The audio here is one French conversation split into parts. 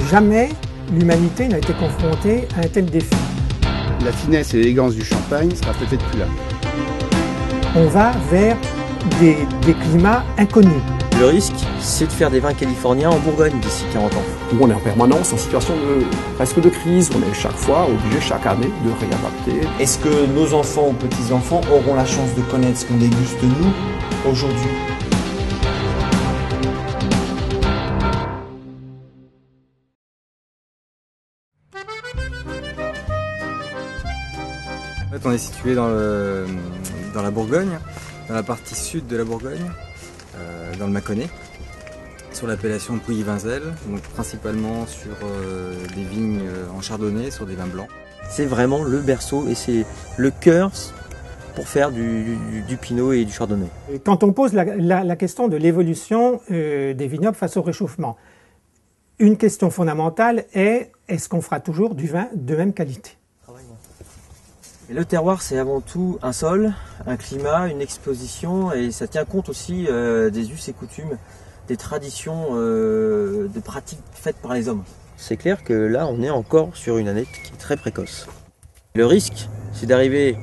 Jamais l'humanité n'a été confrontée à un tel défi. La finesse et l'élégance du champagne sera peut-être plus là. On va vers des climats inconnus. Le risque, c'est de faire des vins californiens en Bourgogne d'ici 40 ans. On est en permanence en situation presque de crise. On est chaque fois obligé, chaque année, de réadapter. Est-ce que nos enfants ou petits-enfants auront la chance de connaître ce qu'on déguste nous aujourd'hui ? En fait, on est situé dans la Bourgogne, dans la partie sud de la Bourgogne, dans le Mâconnais, sur l'appellation Pouilly-Vinzel, donc principalement sur des vignes en chardonnay, sur des vins blancs. C'est vraiment le berceau et c'est le cœur pour faire du pinot et du chardonnay. Quand on pose la question de l'évolution des vignobles face au réchauffement, une question fondamentale est: est-ce qu'on fera toujours du vin de même qualité ? Et le terroir, c'est avant tout un sol, un climat, une exposition, et ça tient compte aussi des us et coutumes, des traditions, de pratiques faites par les hommes. C'est clair que là, on est encore sur une année qui est très précoce. Le risque, c'est d'arriver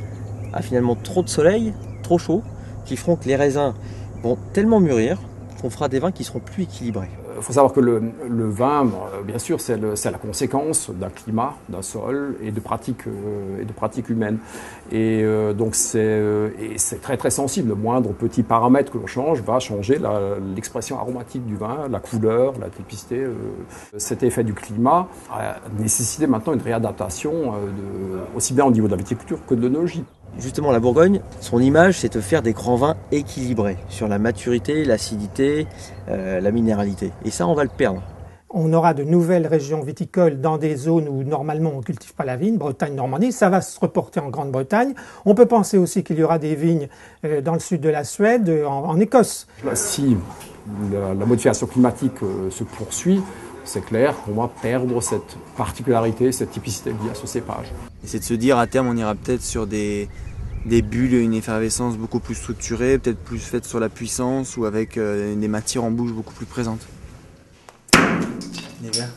à finalement trop de soleil, trop chaud, qui feront que les raisins vont tellement mûrir qu'on fera des vins qui seront plus équilibrés. Il faut savoir que le vin, bien sûr, c'est la conséquence d'un climat, d'un sol et de pratiques humaines. Et donc c'est très très sensible. Le moindre petit paramètre que l'on change va changer l'expression aromatique du vin, la couleur, la typicité. Cet effet du climat a nécessité maintenant une réadaptation aussi bien au niveau de la viticulture que de l'œnologie. Justement, la Bourgogne, son image, c'est de faire des grands vins équilibrés sur la maturité, l'acidité, la minéralité. Et ça, on va le perdre. On aura de nouvelles régions viticoles dans des zones où normalement on ne cultive pas la vigne, Bretagne, Normandie, ça va se reporter en Grande-Bretagne. On peut penser aussi qu'il y aura des vignes dans le sud de la Suède, en Écosse. Si la modification climatique se poursuit, c'est clair qu'on va perdre cette particularité, cette typicité liée à ce cépage. Et c'est de se dire, à terme, on ira peut-être sur des bulles, une effervescence beaucoup plus structurée, peut-être plus faite sur la puissance ou avec des matières en bouche beaucoup plus présentes. Les verres.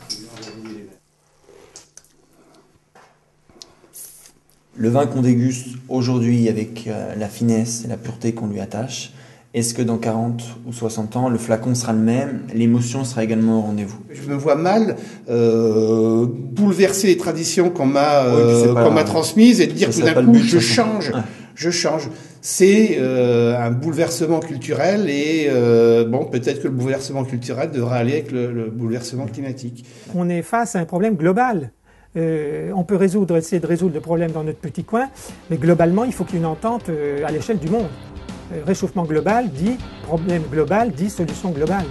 Le vin qu'on déguste aujourd'hui avec la finesse et la pureté qu'on lui attache, est-ce que dans 40 ou 60 ans, le flacon sera le même, l'émotion sera également au rendez-vous ? Je me vois mal bouleverser les traditions qu'on m'a transmises et de dire tout d'un coup, je change. C'est un bouleversement culturel et peut-être que le bouleversement culturel devra aller avec le bouleversement climatique. On est face à un problème global. On peut essayer de résoudre le problème dans notre petit coin, mais globalement, il faut qu'il y ait une entente à l'échelle du monde. Réchauffement global dit problème global dit solution globale.